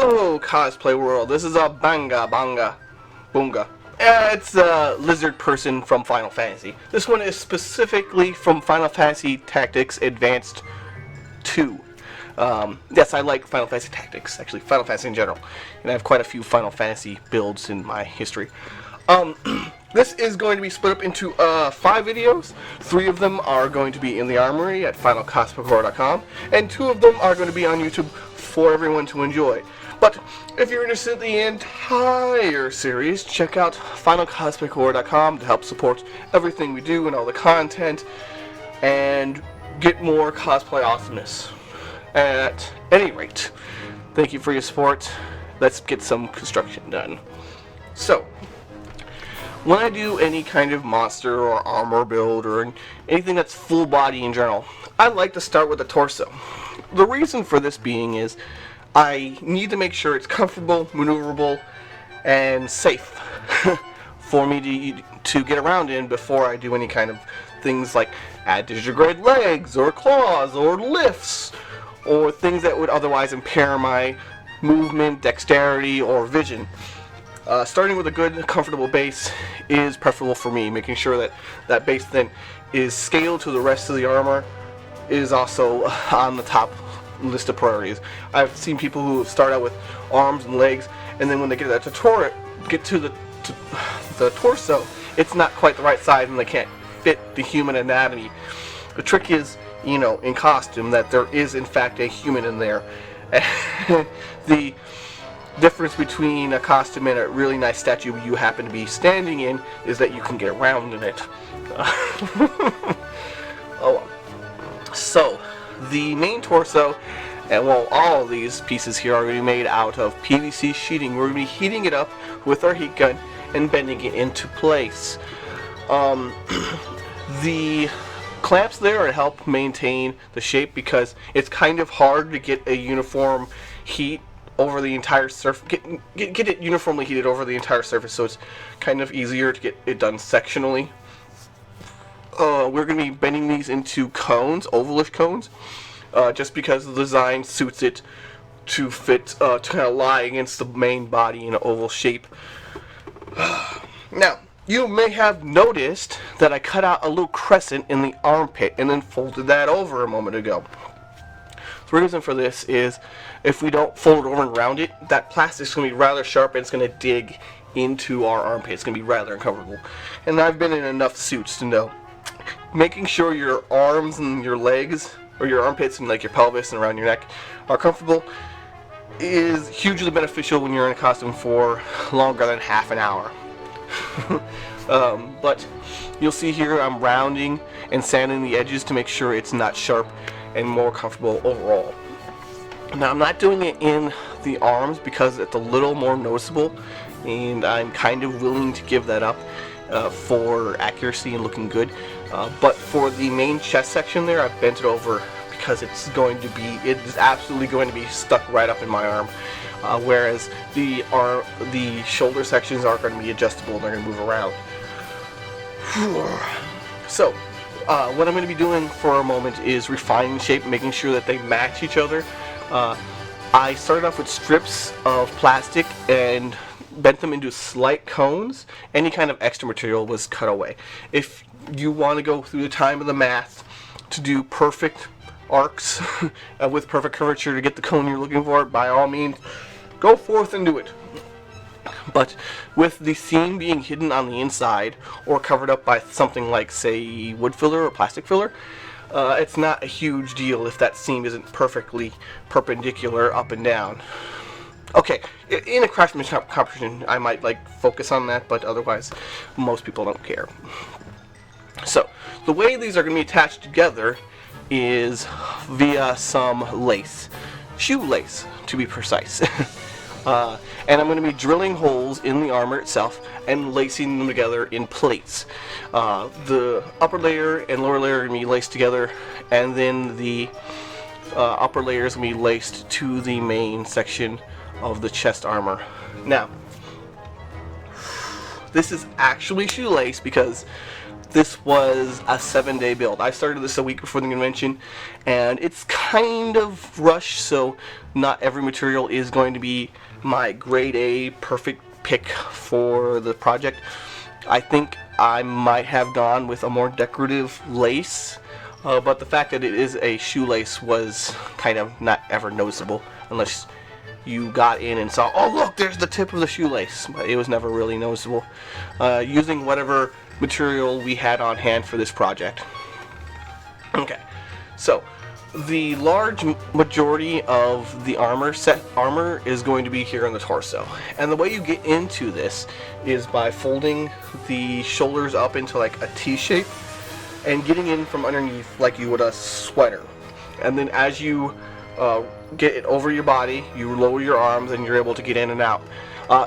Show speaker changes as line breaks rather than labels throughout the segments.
Hello, cosplay world. This is a Bangaa. It's a lizard person from Final Fantasy. This one is specifically from Final Fantasy Tactics Advanced 2. Yes, I like Final Fantasy Tactics, actually, Final Fantasy in general. And I have quite a few Final Fantasy builds in my history. This is going to be split up into 5 videos. 3 of them are going to be in the armory at finalcosplaycore.com, and 2 of them are going to be on YouTube for everyone to enjoy. But if you're interested in the entire series, check out finalcosplaycore.com to help support everything we do and all the content, and get more cosplay awesomeness. At any rate, thank you for your support. Let's get some construction done. So, when I do any kind of monster or armor build or anything that's full body in general, I like to start with the torso. The reason for this being is I need to make sure it's comfortable, maneuverable, and safe for me to get around in before I do any kind of things like add digigrade legs or claws or lifts or things that would otherwise impair my movement, dexterity, or vision. Starting with a good, comfortable base is preferable for me. Making sure that that base then is scaled to the rest of the armor is also on the top list of priorities. I've seen people who start out with arms and legs, and then when they get to the torso, it's not quite the right size and they can't fit the human anatomy. The trick is, in costume, that there is in fact a human in there. The difference between a costume and a really nice statue you happen to be standing in is that you can get around in it. So, the main torso, and well, all of these pieces here are going to be made out of PVC sheeting. We're going to be heating it up with our heat gun and bending it into place. The clamps there are to help maintain the shape because it's kind of hard to get a uniform heat over the entire surface, get it uniformly heated over the entire surface, so it's kind of easier to get it done sectionally. We're going to be bending these into cones, ovalish cones, just because the design suits it to fit, to kind of lie against the main body in an oval shape. Now, you may have noticed that I cut out a little crescent in the armpit and then folded that over a moment ago. The reason for this is if we don't fold it over and round it, that plastic's going to be rather sharp and it's going to dig into our armpit. It's going to be rather uncomfortable. And I've been in enough suits to know making sure your arms and your legs, or your armpits and like your pelvis and around your neck, are comfortable is hugely beneficial when you're in a costume for longer than half an hour. But you'll see here I'm rounding and sanding the edges to make sure it's not sharp and more comfortable overall. Now, I'm not doing it in the arms because it's a little more noticeable, and I'm kind of willing to give that up for accuracy and looking good. But for the main chest section there, I've bent it over because it is absolutely going to be stuck right up in my arm. Whereas the shoulder sections are going to be adjustable and they're going to move around. So, what I'm going to be doing for a moment is refining the shape, making sure that they match each other. I started off with strips of plastic and bent them into slight cones. Any kind of extra material was cut away. If you want to go through the time of the math to do perfect arcs with perfect curvature to get the cone you're looking for, by all means, go forth and do it. But with the seam being hidden on the inside or covered up by something like, say, wood filler or plastic filler, it's not a huge deal if that seam isn't perfectly perpendicular up and down. Okay, in a craftsmanship competition, I might focus on that, but otherwise, most people don't care. So, the way these are going to be attached together is via some lace. Shoe lace, to be precise. And I'm going to be drilling holes in the armor itself and lacing them together in plates. The upper layer and lower layer are going to be laced together, and then the upper layer is going to be laced to the main section of the chest armor. Now, this is actually shoelace because this was a 7-day build. I started this a week before the convention, and it's kind of rushed, so not every material is going to be my grade A perfect pick for the project. I think I might have gone with a more decorative lace, but the fact that it is a shoelace was kind of not ever noticeable unless you got in and saw, oh look, there's the tip of the shoelace. But it was never really noticeable. Using whatever material we had on hand for this project. Okay, so the large majority of the armor is going to be here on the torso, and the way you get into this is by folding the shoulders up into like a T shape and getting in from underneath like you would a sweater, and then as you get it over your body, you lower your arms and you're able to get in and out.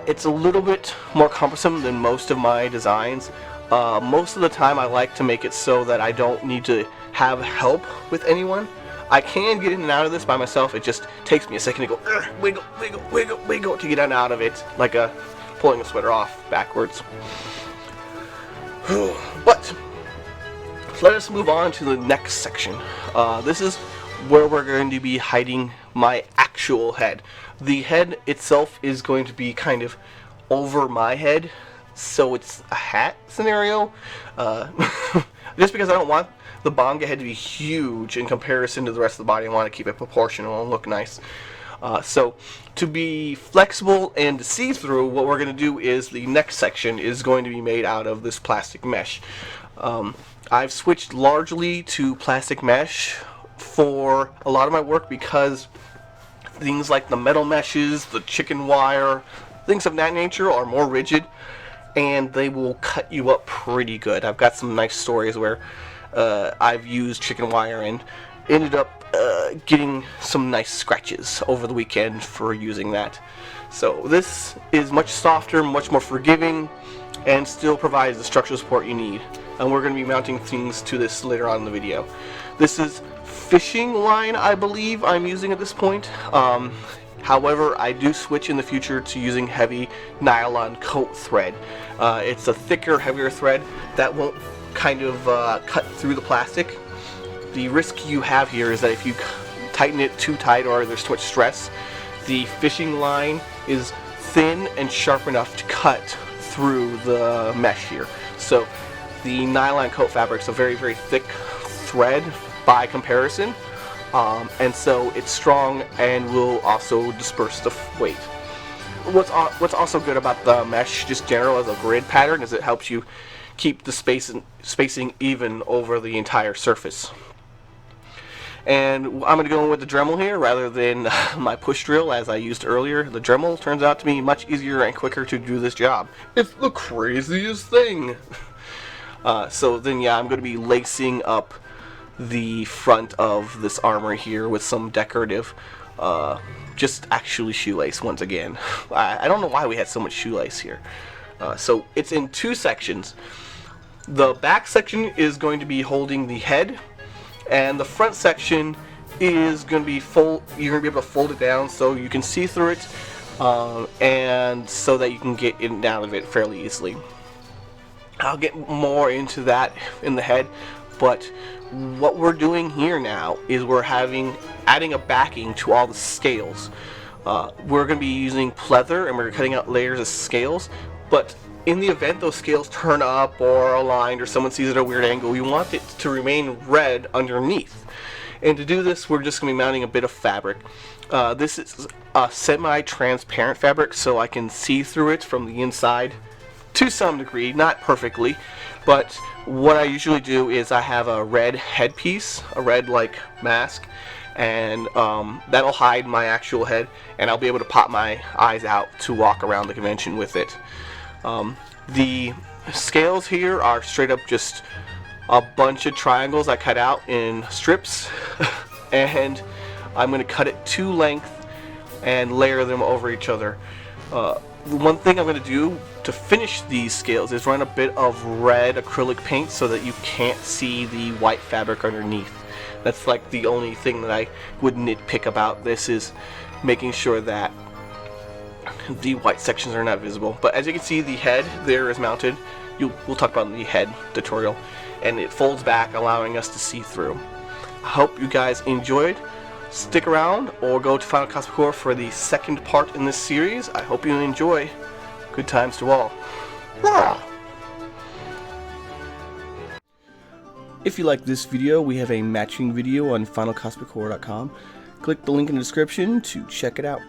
It's a little bit more cumbersome than most of my designs. Most of the time I like to make it so that I don't need to have help with anyone. I can get in and out of this by myself. It just takes me a second to go wiggle, wiggle, wiggle, wiggle to get in and out of it, like pulling a sweater off backwards. But let us move on to the next section. This is where we're going to be hiding my actual head. The head itself is going to be kind of over my head, so it's a hat scenario. Just because I don't want the Bangaa head to be huge in comparison to the rest of the body, I want to keep it proportional and look nice. So to be flexible and see-through, what we're going to do is the next section is going to be made out of this plastic mesh. I've switched largely to plastic mesh for a lot of my work because things like the metal meshes, the chicken wire, things of that nature are more rigid and they will cut you up pretty good. I've got some nice stories where I've used chicken wire and ended up getting some nice scratches over the weekend for using that. So this is much softer, much more forgiving, and still provides the structural support you need. And we're going to be mounting things to this later on in the video. This is fishing line, I believe I'm using at this point. However, I do switch in the future to using heavy nylon coat thread. It's a thicker, heavier thread that won't kind of cut through the plastic. The risk you have here is that if you tighten it too tight or there's too much stress, the fishing line is thin and sharp enough to cut through the mesh here. So the nylon coat fabric is a very, very thick thread by comparison, and so it's strong and will also disperse the weight. What's also good about the mesh, just general as a grid pattern, is it helps you keep the spacing even over the entire surface. And I'm going to go in with the Dremel here rather than my push drill as I used earlier. The Dremel turns out to be much easier and quicker to do this job. It's the craziest thing. So then yeah, I'm going to be lacing up the front of this armor here with some decorative, just actually shoelace once again. I don't know why we had so much shoelace here. So it's in two sections. The back section is going to be holding the head, and the front section is going to be you're going to be able to fold it down so you can see through it, and so that you can get in and out of it fairly easily. I'll get more into that in the head, but what we're doing here now is we're adding a backing to all the scales. We're going to be using pleather and we're cutting out layers of scales, but in the event those scales turn up or aligned or someone sees it at a weird angle, we want it to remain red underneath. And to do this, we're just going to be mounting a bit of fabric. This is a semi-transparent fabric, so I can see through it from the inside to some degree, not perfectly, but what I usually do is I have a red headpiece, a red like mask, and that'll hide my actual head, and I'll be able to pop my eyes out to walk around the convention with it. The scales here are straight up just a bunch of triangles I cut out in strips, and I'm going to cut it to length and layer them over each other. One thing I'm going to do to finish these scales is run a bit of red acrylic paint so that you can't see the white fabric underneath. That's like the only thing that I would nitpick about this, is making sure that the white sections are not visible. But as you can see, the head there is mounted we'll talk about in the head tutorial, and it folds back, allowing us to see through. I hope you guys enjoyed. Stick around or go to Final Cosmic Horror for the second part in this series. I hope you enjoy. Good times to all. If you like this video, we have a matching video on finalcosmichorror.com. Click the link in the description to check it out.